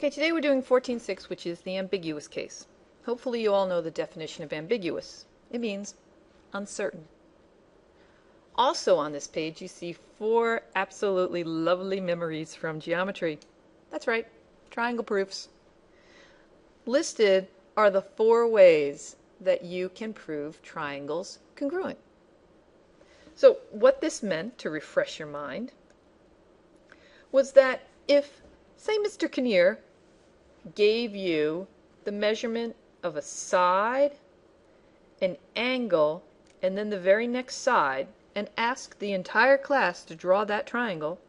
Okay, today we're doing 14.6, which is the ambiguous case. Hopefully you all know the definition of ambiguous. It means uncertain. Also on this page you see 4 absolutely lovely memories from geometry. That's right, triangle proofs. Listed are the 4 ways that you can prove triangles congruent. So what this meant, to refresh your mind, was that if, say, Mr. Kinnear gave you the measurement of a side, an angle, and then the very next side, and asked the entire class to draw that triangle,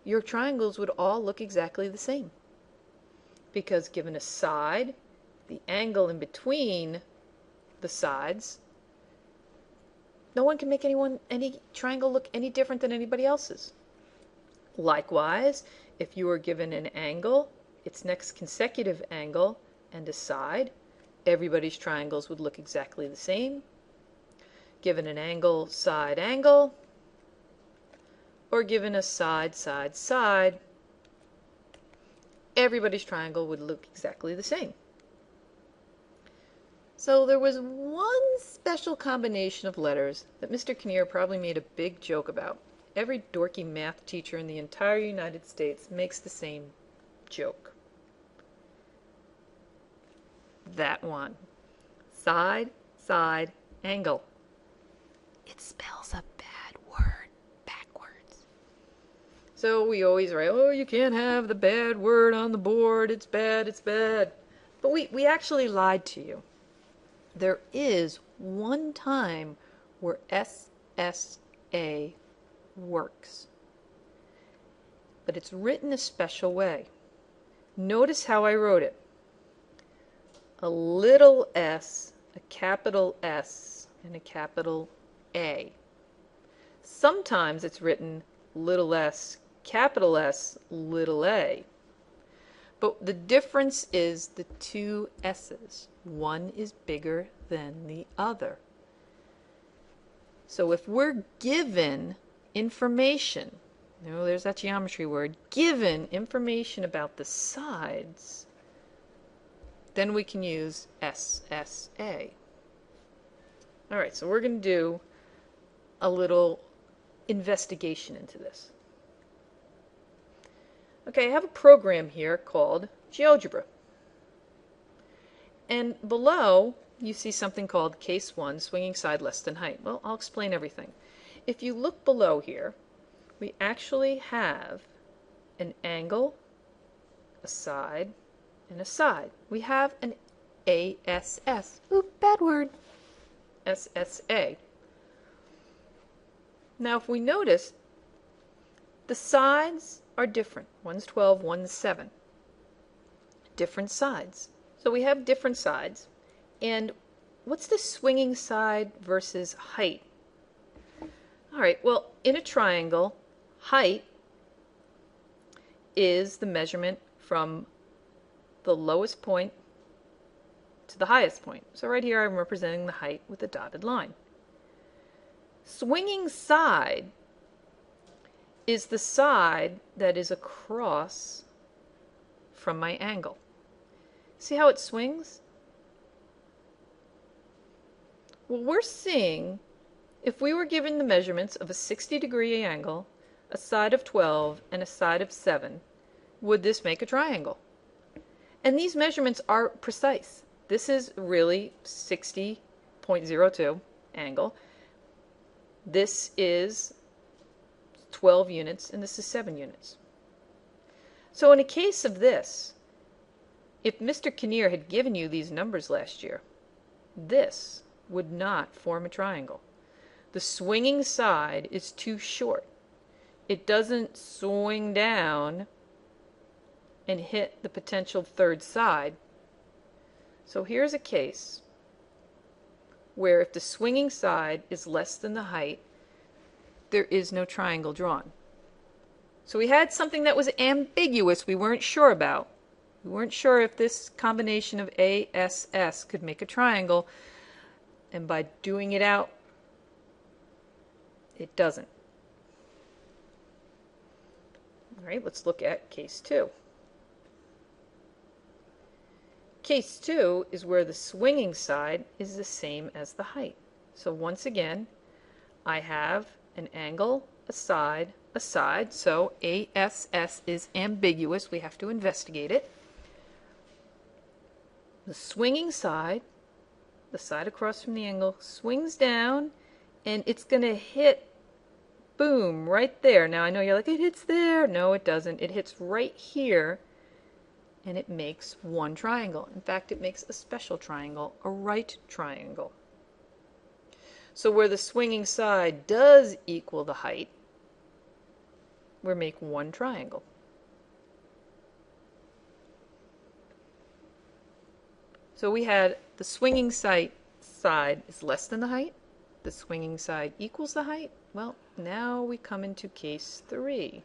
your triangles would all look exactly the same. Because given a side, the angle in between the sides, no one can make any triangle look any different than anybody else's. Likewise, if you were given an angle, its next consecutive angle, and a side, everybody's triangles would look exactly the same. Given an angle, side, angle, or given a side, side, side, everybody's triangle would look exactly the same. So there was one special combination of letters that Mr. Kinnear probably made a big joke about. Every dorky math teacher in the entire United States makes the same joke. That one. Side, side, angle. It spells a bad word backwards. So we always write, oh, you can't have the bad word on the board. It's bad, it's bad. But we actually lied to you. There is one time where SSA works. But it's written a special way. Notice how I wrote it. A little s, a capital S, and a capital A. Sometimes it's written little s, little a. But the difference is the 2 s's. One is bigger than the other. So if we're given information, there's that geometry word, given information about the sides, then we can use SSA. All right, so we're going to do a little investigation into this. Okay, I have a program here called GeoGebra. And below, you see something called Case 1, swinging side less than height. Well, I'll explain everything. If you look below here, we actually have an angle, a side, and a side. We have an ASS. Oop, bad word. SSA. Now, if we notice, the sides are different. One's 12, one's 7. Different sides. So we have different sides. And what's the swinging side versus height? All right, well, in a triangle, height is the measurement from the lowest point to the highest point. So right here I'm representing the height with a dotted line. Swinging side is the side that is across from my angle. See how it swings? Well, we're seeing, if we were given the measurements of a 60-degree angle, a side of 12, and a side of 7, would this make a triangle? And these measurements are precise. This is really 60.02 angle. This is 12 units, and this is 7 units. So in a case of this, if Mr. Kinnear had given you these numbers last year, this would not form a triangle. The swinging side is too short. It doesn't swing down and hit the potential third side. So here's a case where if the swinging side is less than the height, there is no triangle drawn. So we had something that was ambiguous we weren't sure about. We weren't sure if this combination of ASS could make a triangle, and by doing it out, it doesn't. All right, let's look at case 2. Case 2 is where the swinging side is the same as the height. So once again, I have an angle, a side, so ASS is ambiguous. We have to investigate it. The swinging side, the side across from the angle, swings down, and it's going to hit, boom, right there. Now I know you're like, it hits there. No, it doesn't. It hits right here, and it makes one triangle. In fact, it makes a special triangle, a right triangle. So where the swinging side does equal the height, we make one triangle. So we had the swinging side is less than the height, the swinging side equals the height. Well, now we come into case 3,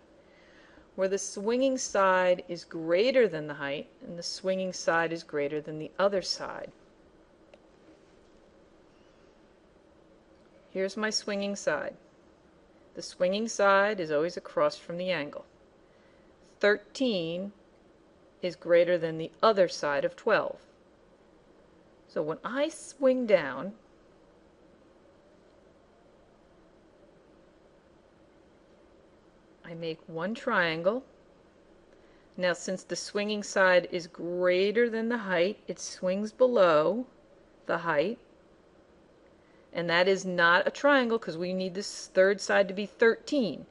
where the swinging side is greater than the height and the swinging side is greater than the other side. Here's my swinging side. The swinging side is always across from the angle. 13 is greater than the other side of 12. So when I swing down, I make one triangle. Now since the swinging side is greater than the height, it swings below the height. And that is not a triangle because we need this third side to be 13.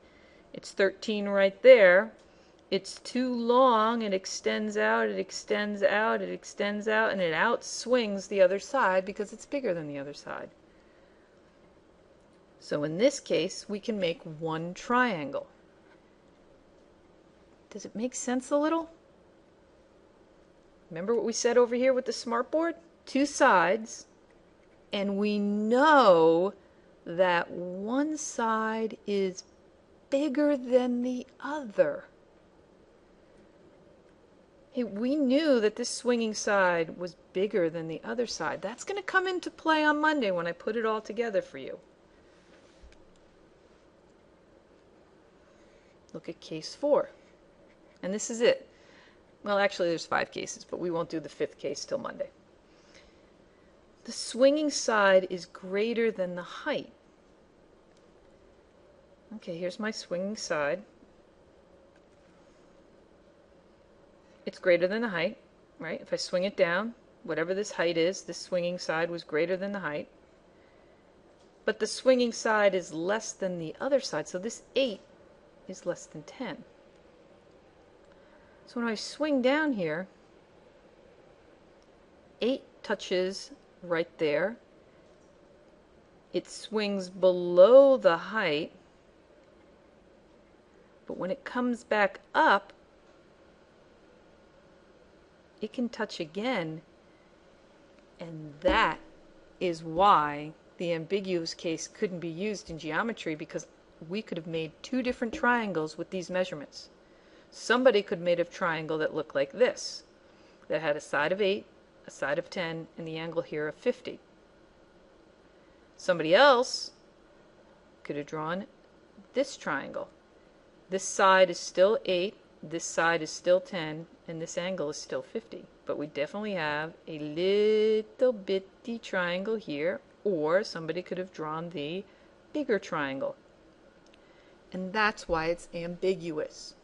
It's 13 right there. It's too long. It extends out, it extends out, it extends out, and it outswings the other side because it's bigger than the other side. So in this case, we can make one triangle. Does it make sense a little? Remember what we said over here with the smartboard? Two sides. And we know that one side is bigger than the other. Hey, we knew that this swinging side was bigger than the other side. That's going to come into play on Monday when I put it all together for you. Look at case 4. And this is it. Well, actually, there's 5 cases, but we won't do the 5th case till Monday. The swinging side is greater than the height. Okay, here's my swinging side. It's greater than the height, right? If I swing it down, whatever this height is, this swinging side was greater than the height. But the swinging side is less than the other side, so this 8 is less than 10. So when I swing down here, 8 touches right there. It swings below the height, but when it comes back up, it can touch again, and that is why the ambiguous case couldn't be used in geometry, because we could have made 2 different triangles with these measurements. Somebody could have made a triangle that looked like this, that had a side of 8, a side of 10, and the angle here of 50. Somebody else could have drawn this triangle. This side is still 8, this side is still 10, and this angle is still 50. But we definitely have a little bitty triangle here, or somebody could have drawn the bigger triangle. And that's why it's ambiguous.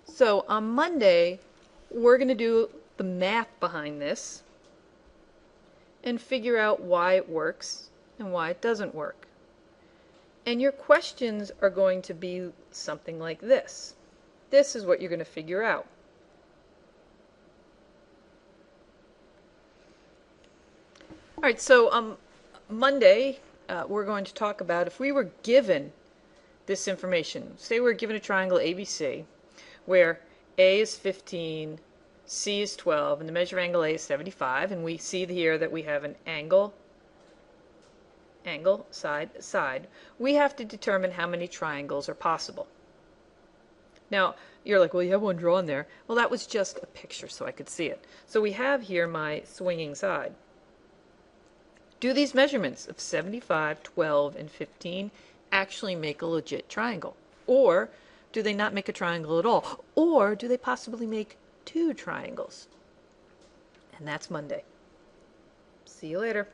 So on Monday, we're going to do the math behind this and figure out why it works and why it doesn't work. And your questions are going to be something like this. This is what you're going to figure out. All right, so Monday we're going to talk about if we were given this information. Say we're given a triangle ABC where A is 15, C is 12, and the measure angle A is 75, and we see here that we have an angle, side, side. We have to determine how many triangles are possible. Now, you're like, well, you have one drawn there. Well, that was just a picture so I could see it. So we have here my swinging side. Do these measurements of 75, 12, and 15 actually make a legit triangle? Or do they not make a triangle at all? Or do they possibly make 2 triangles? and that's Monday. See you later.